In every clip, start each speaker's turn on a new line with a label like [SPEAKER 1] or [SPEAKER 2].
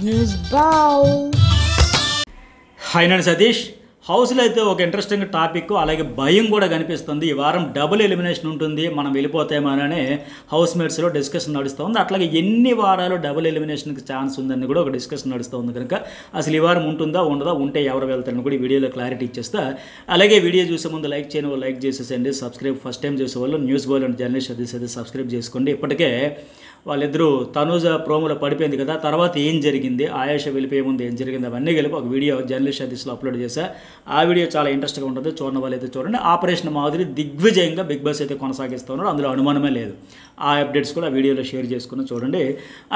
[SPEAKER 1] News బావ్.
[SPEAKER 2] Hi నేను సతీష్. హౌస్లో అయితే ఒక ఇంట్రెస్టింగ్ టాపిక్, అలాగే భయం కూడా కనిపిస్తుంది. ఈ వారం డబుల్ ఎలిమినేషన్ ఉంటుంది, మనం వెళ్ళిపోతామనే హౌస్ మేట్స్లో డిస్కషన్ నడుస్తూ ఉంది. అట్లాగే ఎన్ని వారాలు డబుల్ ఎలిమినేషన్కి ఛాన్స్ ఉందని కూడా ఒక డిస్కషన్ నడుస్తూ ఉంది. కనుక అసలు ఈ వారం ఉంటుందా ఉండదా, ఉంటే ఎవరు వెళ్తారని కూడా ఈ వీడియోలో క్లారిటీ ఇచ్చేస్తా. అలాగే వీడియో చూసే ముందు లైక్ చేయని వాళ్ళు లైక్ చేసేసండి, సబ్స్క్రైబ్ ఫస్ట్ టైం చేసేవాళ్ళు న్యూస్ బాల్ అండ్ జర్నలిస్ట్ అది సబ్స్క్రైబ్ చేసుకోండి. ఇప్పటికే వాళ్ళిద్దరూ తనూజ ప్రోమోలో పడిపోయింది కదా, తర్వాత ఏం జరిగింది, ఆయేష వెళ్ళిపోయే ముందు ఏం జరిగింది, అవన్నీ కలిపి ఒక వీడియో జర్నలిస్ట్ అదిస్లో అప్లోడ్ చేశా. ఆ వీడియో చాలా ఇంట్రెస్ట్గా ఉంటుంది, చూడని వాళ్ళు అయితే చూడండి. ఆపరేషన్ మాదిరి దిగ్విజయంగా బిగ్ బాస్ అయితే కొనసాగిస్తూ ఉన్నారు, అందులో అనుమానమే లేదు. ఆ అప్డేట్స్ కూడా ఆ వీడియోలో షేర్ చేసుకుని చూడండి.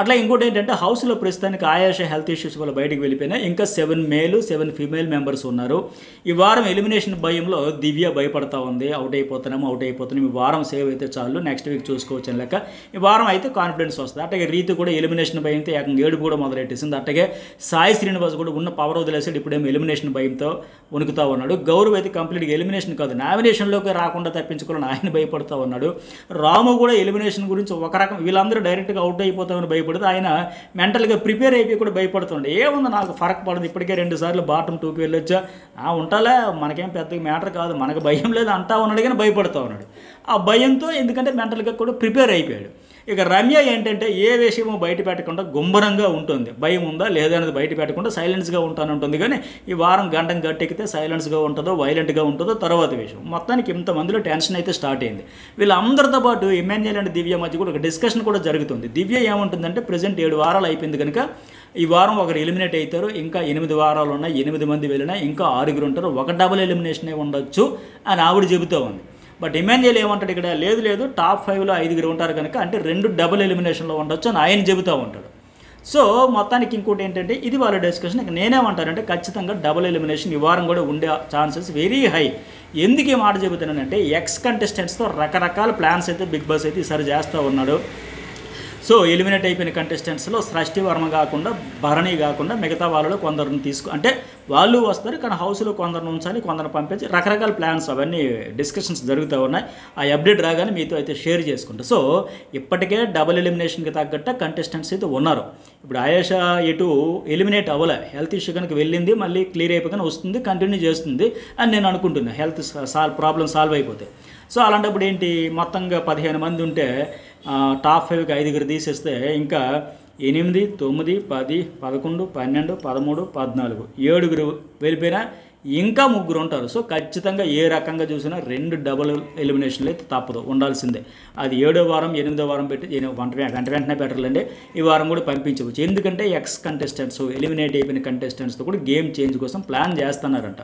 [SPEAKER 2] అట్లా ఇంకోటి ఏంటంటే హౌస్లో ప్రస్తుతానికి ఆయేష హెల్త్ ఇష్యూస్ వల్ల బయటికి వెళ్ళిపోయినా ఇంకా 7 మేల్ 7 ఫీమేల్ మెంబర్స్ ఉన్నారు. ఈ వారం ఎలిమినేషన్ భయంలో దివ్య భయపడతా ఉంది, అవుట్ అయిపోతున్నాం, ఈ వారం సేవ్ అయితే చాలు, నెక్స్ట్ వీక్ చూసుకోవచ్చు అని లెక్క. ఈ వారం అయితే కాన్ఫిడెన్స్ వస్తుంది. అట్లాగే రీతి కూడా ఎలిమినేషన్ భయంతో ఏకంగా ఏడుపు కూడా మొదలెట్టేసింది. అట్లాగే సాయి శ్రీనివాస్ కూడా ఉన్న పవర్ వదిలేసాడు, ఇప్పుడేమో ఎలిమినేషన్ భయంతో వణుకుతా ఉన్నాడు. గౌరవ్ అయితే కంప్లీట్గా ఎలిమినేషన్ కాదు, నామినేషన్లోకి రాకుండా తప్పించుకోవాలని ఆయన భయపడుతూ ఉన్నాడు. రాము కూడా ఎలిమినేషన్ గురించి ఒక రకం, వీళ్ళందరూ డైరెక్ట్గా అవుట్ అయిపోతామని భయపడితే ఆయన మెంటల్గా ప్రిపేర్ అయిపోయి కూడా భయపడుతుండే. ఏముంది నాకు ఫరక్ పడదు, ఇప్పటికే 2 సార్లు బాటమ్ 2కి వెళ్ళొచ్చా, ఉంటాలే మనకేం పెద్దగా మ్యాటర్ కాదు, మనకు భయం లేదు అంటా ఉన్నాడు, కానీ భయపడుతూ ఉన్నాడు. ఆ భయంతో ఎందుకంటే మెంటల్గా కూడా ప్రిపేర్ అయిపోయాడు. ఇక రమ్య ఏంటంటే ఏ విషయమో బయట పెట్టకుండా గుంభరంగా ఉంటుంది, భయం ఉందా లేదా అనేది బయట పెట్టకుండా సైలెన్స్గా ఉంటానంటుంది. కానీ ఈ వారం గంటం గట్టెక్కితే సైలెన్స్గా ఉంటుందో వైలెంట్గా ఉంటుందో తర్వాత విషయం. మొత్తానికి ఇంతమందిలో టెన్షన్ అయితే స్టార్ట్ అయింది. వీళ్ళందరితో పాటు ఇమాన్యుయల్ అండ్ దివ్య మధ్య కూడా ఒక డిస్కషన్ కూడా జరుగుతుంది. దివ్య ఏముంటుందంటే ప్రజెంట్ 7 వారాలు అయిపోయింది కనుక ఈ వారం ఒకరు ఎలిమినేట్ అవుతారు, ఇంకా 8 వారాలు ఉన్నాయి, 8 మంది వెళ్ళినా ఇంకా 6 ఉంటారు, ఒక డబుల్ ఎలిమినేషనే ఉండొచ్చు అని ఆవిడ చెబుతూ ఉంది. బట్ ఇమాన్యుయల్ ఏమంటాడు ఇక్కడ, లేదు టాప్ 5లో 5 ఉంటారు కనుక అంటే 2 డబుల్ ఎలిమినేషన్లో ఉండొచ్చు అని ఆయన చెబుతూ ఉంటాడు. సో మొత్తానికి ఇంకోటి ఏంటంటే ఇది వాళ్ళ డిస్కషన్. ఇక నేనేమంటానంటే ఖచ్చితంగా డబుల్ ఎలిమినేషన్ ఈ వారం కూడా ఉండే ఛాన్సెస్ వెరీ హై. ఎందుకు ఈ మాట చెబుతున్నానంటే ఎక్స్ కంటెస్టెంట్స్తో రకరకాల ప్లాన్స్ అయితే బిగ్ బాస్ అయితే ఈసారి చేస్తూ ఉన్నాడు. సో ఎలిమినేట్ అయిపోయిన కంటెస్టెంట్స్లో సృష్టి వర్మ కాకుండా, భరణి కాకుండా మిగతా వాళ్ళలో కొందరిని అంటే వాళ్ళు వస్తారు, కానీ హౌస్లో కొందరిని ఉంచాలి, కొందరిని పంపించి రకరకాల ప్లాన్స్ అవన్నీ డిస్కషన్స్ జరుగుతూ ఉన్నాయి. ఆ అప్డేట్ రాగానే మీతో అయితే షేర్ చేసుకుంటా. సో ఇప్పటికే డబుల్ ఎలిమినేషన్కి తగ్గట్టు కంటెస్టెంట్స్ అయితే ఉన్నారు. ఇప్పుడు ఆయేష ఎటు ఎలిమినేట్ అవ్వలే, హెల్త్ ఇష్యూ కనుక వెళ్ళింది, మళ్ళీ క్లియర్ అయిపోయి వస్తుంది, కంటిన్యూ చేస్తుంది అని నేను అనుకుంటున్నాను, హెల్త్ ప్రాబ్లం సాల్వ్ అయిపోతే. సో అలాంటప్పుడు ఏంటి, మొత్తంగా 15 మంది ఉంటే టాప్ 5కి 5 తీసేస్తే ఇంకా 8, 9, 10, 11, 12, 13, 14 7 వెళ్ళిపోయినా ఇంకా 3 ఉంటారు. సో ఖచ్చితంగా ఏ రకంగా చూసినా 2 డబుల్ ఎలిమినేషన్లు అయితే తప్పదు, ఉండాల్సిందే. అది 7వ వారం 8వ వారం పెట్టి వెంటనే పెట్టాలండి. ఈ వారం కూడా పంపించవచ్చు, ఎందుకంటే ఎక్స్ కంటెస్టెంట్స్ ఎలిమినేట్ అయిపోయిన కంటెస్టెంట్స్తో కూడా గేమ్ చేంజ్ కోసం ప్లాన్ చేస్తున్నారంట.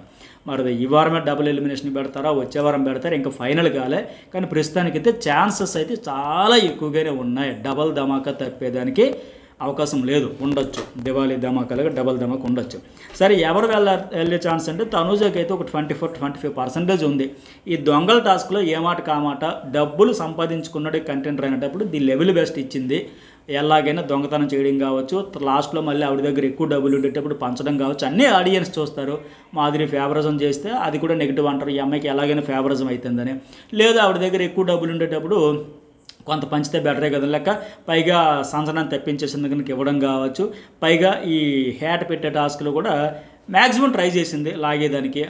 [SPEAKER 2] మరి ఈ వారమే డబుల్ ఎలిమినేషన్ పెడతారా, వచ్చే వారం పెడతారా, ఇంకా ఫైనల్ కాలే. కానీ ప్రస్తుతానికైతే ఛాన్సెస్ అయితే చాలా ఎక్కువగానే ఉన్నాయి, డబల్ ధమాకా తప్పేదానికి అవకాశం లేదు, ఉండొచ్చు. దివాళీ ధమాకాలుగా డబల్ ధమాకా ఉండొచ్చు. సరే ఎవరు వెళ్ళే ఛాన్స్ అంటే తనూజకి అయితే ఒక 24-25% ఉంది. ఈ దొంగల టాస్క్లో ఏమాట కామాట డబ్బులు సంపాదించుకున్నాడు కంటెంటర్ అయినప్పుడు ది లెవెల్ బెస్ట్ ఇచ్చింది. ఎలాగైనా దొంగతనం చేయడం కావచ్చు, లాస్ట్లో మళ్ళీ ఆవిడ దగ్గర ఎక్కువ డబ్బులు ఉండేటప్పుడు పంచడం కావచ్చు, అన్నీ ఆడియన్స్ చూస్తారు. మాదిరి ఫేవరిజం చేస్తే అది కూడా నెగిటివ్ అంటారు, ఈ అమ్మాయికి ఎలాగైనా ఫేవరిజం అవుతుందని. లేదా ఆవిడ దగ్గర ఎక్కువ డబ్బులు ఉండేటప్పుడు కొంత పంచితే బెటరే కదా లెక్క. పైగా సంచలనం తెప్పించేసింది కనుక ఇవ్వడం కావచ్చు. పైగా ఈ హ్యాట్ పెట్టే టాస్క్లో కూడా మ్యాక్సిమం ట్రై చేసింది లాగేదానికి.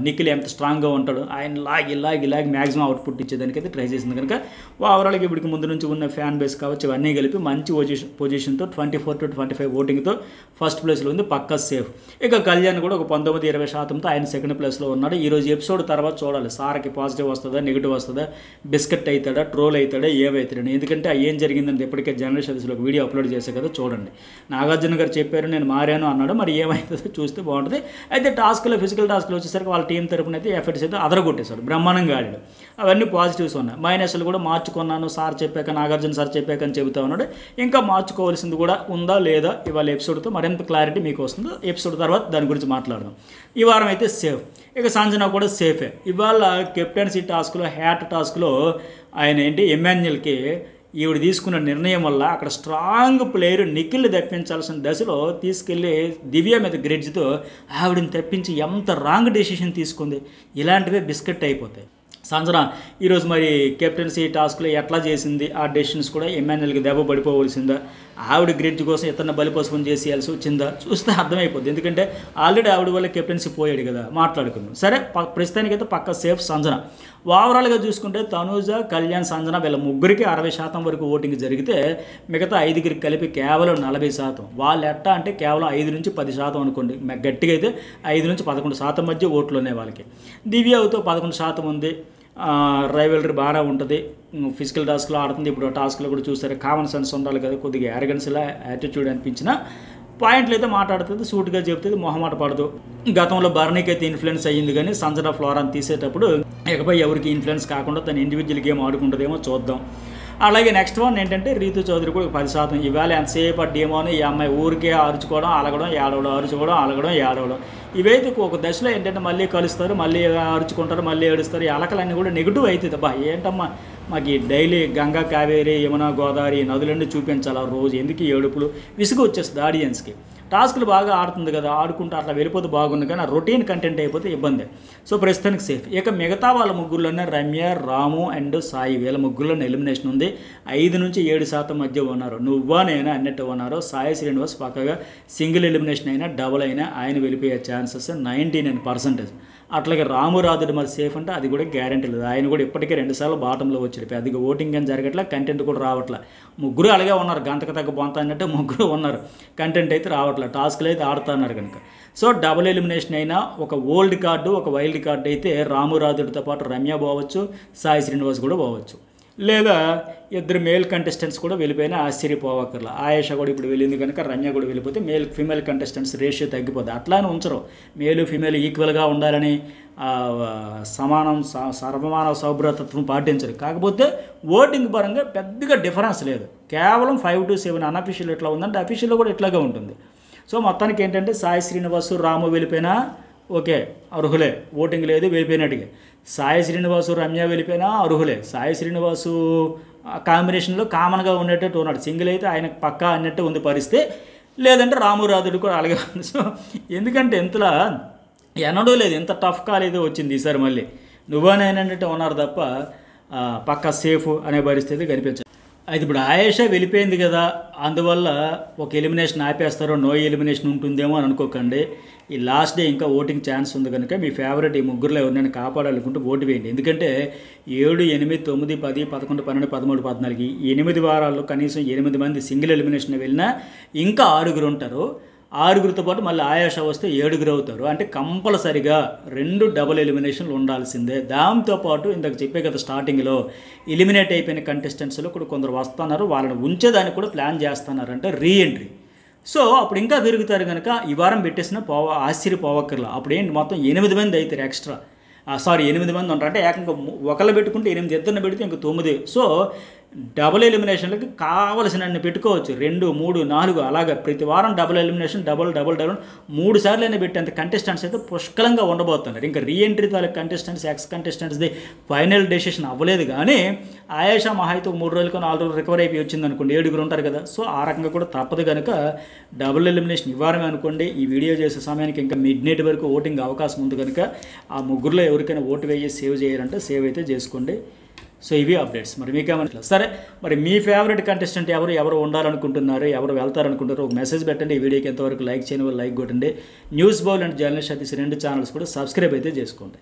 [SPEAKER 2] నిఖిల్ ఎంత స్ట్రాంగ్గా ఉంటాడు, ఆయన లాగి మ్యాక్సిమం అవుట్పుట్ ఇచ్చేదానికి అయితే ట్రై చేసింది కనుక ఓవరాల్గా ఇప్పటికి ముందు నుంచి ఉన్న ఫ్యాన్ బేస్ కావచ్చు, ఇవన్నీ కలిపి మంచి పొజిషన్తో 24-25 ఓటింగ్తో ఫస్ట్ ప్లేస్లో ఉంది, పక్కా సేఫ్. ఇక కళ్యాణ్ కూడా ఒక 19-20%తో ఆయన సెకండ్ ప్లేస్లో ఉన్నాడు. ఈరోజు ఎపిసోడ్ తర్వాత చూడాలి సార్కి పాజిటివ్ వస్తుందా నెగిటివ్ వస్తుందా, బిస్కెట్ అవుతాడా ట్రోల్ అవుతాడా ఏమవుతాడని. ఎందుకంటే ఏం జరిగిందని ఇప్పటికే జర్నలిస్ట్ సర్వీస్లో ఒక వీడియో అప్లోడ్ చేసే కదా, చూడండి. నాగార్జున గారు చెప్పారు నేను మారాను అన్నాడు, మరి ఏమవుతుందో చూస్తే బాగుంటుంది. అయితే టాస్క్లో ఫిజికల్ టాస్క్లో వచ్చేసరికి వాళ్ళ టీం తరపున అయితే ఎఫర్ట్స్ అయితే అదరగొట్టేశాడు, బ్రహ్మాండంగా ఆడాడు. అవన్నీ పాజిటివ్స్ ఉన్నాయి. మైనస్లు కూడా మార్చుకున్నాను సార్ చెప్పాక, నాగార్జున సార్ చెప్పాక అని చెబుతా ఉన్నాడు. ఇంకా మార్చుకోవాల్సింది కూడా ఉందా లేదా ఇవాళ ఎపిసోడ్తో మరింత క్లారిటీ మీకు వస్తుందో ఎపిసోడ్ తర్వాత దాని గురించి మాట్లాడదాం. ఈ వారం అయితే సేఫ్. ఇక సంజన కూడా సేఫే. ఇవాళ కెప్టెన్సీ టాస్క్లో హ్యాట్ టాస్క్లో ఆయన ఇమాన్యుయల్కి ఈవిడ తీసుకున్న నిర్ణయం వల్ల అక్కడ స్ట్రాంగ్ ప్లేయర్ నిఖిల్ని తప్పించాల్సిన దశలో తీసుకెళ్ళి దివ్య మీద గ్రిడ్జ్తో ఆవిడని తప్పించి ఎంత రాంగ్ డెసిషన్ తీసుకుంది. ఇలాంటివే బిస్కెట్ అయిపోతాయి. సంజన ఈరోజు మరి కెప్టెన్సీ టాస్క్లో ఎట్లా చేసింది, ఆ డెసిషన్స్ కూడా ఎమ్మెన్యేల్కి దెబ్బ పడిపోవలసిందా, ఆవిడ గ్రిడ్జ్ కోసం ఇతన్ని బలిపసుపుని చేసేయాల్సి వచ్చిందా చూస్తే అర్థమైపోద్ది. ఎందుకంటే ఆల్రెడీ ఆవిడ వల్ల కెప్టెన్సీ పోయాడు కదా, మాట్లాడుకుందాం. సరే, ప్రస్తుతానికైతే పక్క సేఫ్ సంజన. ఓవరాల్గా చూసుకుంటే తనూజ, కళ్యాణ్, సంజన వీళ్ళ ముగ్గురికి 60% వరకు ఓటింగ్ జరిగితే మిగతా 5గురికి కలిపి కేవలం 40%. వాళ్ళు ఎట్టా అంటే కేవలం 5 నుంచి 10% అనుకోండి, గట్టిగా అయితే 5 నుంచి 11% మధ్య ఓట్లు ఉన్నాయి వాళ్ళకి. దివ్యతో 11% ఉంది. రైవలరీ బాగా ఉంటుంది, ఫిజికల్ టాస్క్లో ఆడుతుంది. ఇప్పుడు టాస్క్లో కూడా చూస్తారు, కామన్ సెన్స్ ఉండాలి కదా, కొద్దిగా యారగెన్స్లా యాటిట్యూడ్ అనిపించిన పాయింట్లు అయితే మాట్లాడుతుంది, సూట్గా చెప్తుంది, మొహమాట పడదు. గతంలో బర్నీకి అయితే ఇన్ఫ్లుయెన్స్ అయ్యింది, కానీ సంజన ఫ్లోరాని తీసేటప్పుడు ఇకపై ఎవరికి ఇన్ఫ్లుయెన్స్ కాకుండా తన ఇండివిజువల్ గేమ్ ఆడుకుంటుందేమో చూద్దాం. అలాగే నెక్స్ట్ వన్ ఏంటంటే రీతు చౌదరి కూడా 10%. ఇవాళ ఎంతసేపు అడ్డేమో అని ఈ అమ్మాయి ఊరికే అరుచుకోవడం, అలగడం, ఏడవడం, అరుచుకోవడం, అలగడం, ఏడవడం. ఇవైతే ఒక దశలో ఏంటంటే మళ్ళీ కలుస్తారు, మళ్ళీ అరుచుకుంటారు, మళ్ళీ ఏడుస్తారు. ఈ అలకలన్నీ కూడా నెగిటివ్ అవుతుంది. బా ఏంటమ్మా మాకు ఈ డైలీ గంగా, కావేరి, యమున, గోదావరి నదులన్నీ చూపించాలి ఆ రోజు, ఎందుకు ఏడుపులు, విసుగు వచ్చేస్తుంది ఆడియన్స్కి. టాస్క్లు బాగా ఆడుతుంది కదా, ఆడుకుంటూ అట్లా వెళ్ళిపోతే బాగుంది, కానీ ఆ రొటీన్ కంటెంట్ అయిపోతే ఇబ్బంది. సో ప్రస్తుతానికి సేఫ్. ఇక మిగతా వాళ్ళ ముగ్గురులోనే రమ్య, రాము అండ్ సాయి వీళ్ళ ముగ్గురులోనే ఎలిమినేషన్ ఉంది. 5 నుంచి 7% మధ్య ఉన్నారు. నువ్వా నేనా అన్నట్టు ఉన్నారు. సాయి శ్రీనివాస్ పక్కగా సింగిల్ ఎలిమినేషన్ అయినా డబుల్ అయినా ఆయన వెళ్ళిపోయే ఛాన్సెస్ 99%. అట్లాగే రాము రాదుడు మరి సేఫ్ అంటే అది కూడా గ్యారెంటీ లేదు. ఆయన కూడా ఇప్పటికే 2 సార్లు బాటంలో వచ్చాడు. పెద్దగా ఓటింగ్ అని జరగట్లే, కంటెంట్ కూడా రావట్లే. ముగ్గురు అలాగే ఉన్నారు, గంటకు తగ్గ బొంత అన్నట్టు ముగ్గురు ఉన్నారు. కంటెంట్ అయితే రావట్లే, టాస్క్లు అయితే ఆడుతున్నారు కనుక. సో డబుల్ ఎలిమినేషన్ అయినా ఒక ఓల్డ్ కార్డు, ఒక వైల్డ్ కార్డు అయితే రాము రాదుడితో పాటు రమ్య పోవచ్చు, సాయి శ్రీనివాస్ కూడా పోవచ్చు. లేదా 2 మేల్ కంటెస్టెంట్స్ కూడా వెళ్ళిపోయినా ఆశ్చర్యపోవక్కర్లా. ఆయేషా కూడా ఇప్పుడు వెళ్ళింది కనుక రమ్య కూడా వెళ్ళిపోతే ఫీమేల్ కంటెస్టెంట్స్ రేషియో తగ్గిపోతుంది. అట్లానే ఉంచరు, మేలు ఫీమేల్ ఈక్వల్గా ఉండాలని సర్వమానవ సౌభ్రతత్వం పాటించరు. కాకపోతే ఓటింగ్ పరంగా పెద్దగా డిఫరెన్స్ లేదు, కేవలం 5 to 7 అన్అఫీషియల్ ఎట్లా ఉందంటే అఫీషియల్లో కూడా ఇట్లాగే ఉంటుంది. సో మొత్తానికి ఏంటంటే సాయి శ్రీనివాసు, రాము వెళ్ళిపోయినా ఓకే అర్హులే, ఓటింగ్ లేదు, వెళ్ళిపోయినట్టుగా. సాయి శ్రీనివాసు, రమ్య వెళ్ళిపోయినా అర్హులే. సాయి శ్రీనివాసు కాంబినేషన్లో కామన్గా ఉండేటట్టు ఉన్నాడు, సింగిల్ అయితే ఆయన పక్కా అన్నట్టు ఉంది పరిస్థితి. లేదంటే రాము రాదుడు కూడా అలాగే ఉంది. సో ఎందుకంటే ఇంతలా ఎన్నడూ లేదు, ఎంత టఫ్ కాల్ ఏదో వచ్చింది ఈసారి. మళ్ళీ నువ్వనేనట్టు ఉన్నారు తప్ప పక్కా సేఫ్ అనే పరిస్థితి కనిపించదు. అయితే ఇప్పుడు ఆయేషా వెళ్ళిపోయింది కదా, అందువల్ల ఒక ఎలిమినేషన్ ఆపేస్తారో, నో ఎలిమినేషన్ ఉంటుందేమో అని అనుకోకండి. ఈ లాస్ట్ డే ఇంకా ఓటింగ్ ఛాన్స్ ఉంది కనుక మీ ఫేవరెట్ ఈ ముగ్గురులో ఎవరినైనా కాపాడాలనుకుంటే ఓటు వేయండి. ఎందుకంటే 7, 8, 9, 10, 11, 12, 13, 14 ఈ 8 వారాల్లో కనీసం 8 మంది సింగిల్ ఎలిమినేషన్ వెళ్ళినా ఇంకా 6 ఉంటారు. 6తో పాటు మళ్ళీ ఆయేషా వస్తే 7 అవుతారు. అంటే కంపల్సరిగా 2 డబుల్ ఎలిమినేషన్లు ఉండాల్సిందే. దాంతోపాటు ఇందాక చెప్పే కదా స్టార్టింగ్లో ఎలిమినేట్ అయిపోయిన కంటెస్టెంట్స్లో కూడా కొందరు వస్తున్నారు, వాళ్ళని ఉంచేదానికి కూడా ప్లాన్ చేస్తున్నారు, అంటే రీఎంట్రీ. సో అప్పుడు ఇంకా పెరుగుతారు కనుక ఈ వారం పెట్టేసిన ఆశ్చర్యపోవక్కర్లా. అప్పుడు ఏంటి మొత్తం 8 మంది అవుతారు ఎక్స్ట్రా. 8 మంది ఉంటారు, అంటే ఏకంగా ఒకళ్ళు పెట్టుకుంటే 8 ఇద్దరిని పెడితే ఇంక 9. సో డబుల్ ఎలిమినేషన్లకి కావలసినన్ని పెట్టుకోవచ్చు, 2, 3, 4 అలాగా ప్రతి వారం డబుల్ ఎలిమినేషన్, డబుల్ 3 సార్లు పెట్టేంత కంటెస్టెంట్స్ అయితే పుష్కలంగా ఉండబోతున్నారు. ఇంకా రీఎంట్రీ తాలూకు కంటెస్టెంట్స్, ఎక్స్ కంటెస్టెంట్స్ది ఫైనల్ డెసిషన్ అవ్వలేదు, కానీ ఆయేషా మహా అయితే 3 రోజులకు 4 రోజులు రికవర్ అయిపోయి వచ్చింది అనుకోండి, 7 ఉంటారు కదా. సో ఆ రకంగా కూడా తప్పదు కనుక డబుల్ ఎలిమినేషన్ ఇవ్వారమే అనుకోండి. ఈ వీడియో చేసే సమయానికి ఇంకా మిడ్నైట్ వరకు ఓటింగ్ అవకాశం ఉంది కనుక ఆ ముగ్గురులో ఎవరికైనా ఓటు వేసి సేవ్ చేయాలంటే సేవ్ అయితే చేసుకోండి. సో ఇవి అప్డేట్స్. మరి మీకేమన్నా సరే, మరి మీ ఫేవరెట్ కంటెస్టెంట్ ఎవరు ఉండాలనుకుంటున్నారు, ఎవరు వెళ్తారనుకుంటారో ఒక మెసేజ్ పెట్టండి. ఈ వీడియోకి ఎంతవరకు లైక్ చేయని వాళ్ళు లైక్ కొట్టండి. News bowl and journalist Satish 2 channels కూడా సబ్స్క్రైబ్ అయితే చేసుకోండి.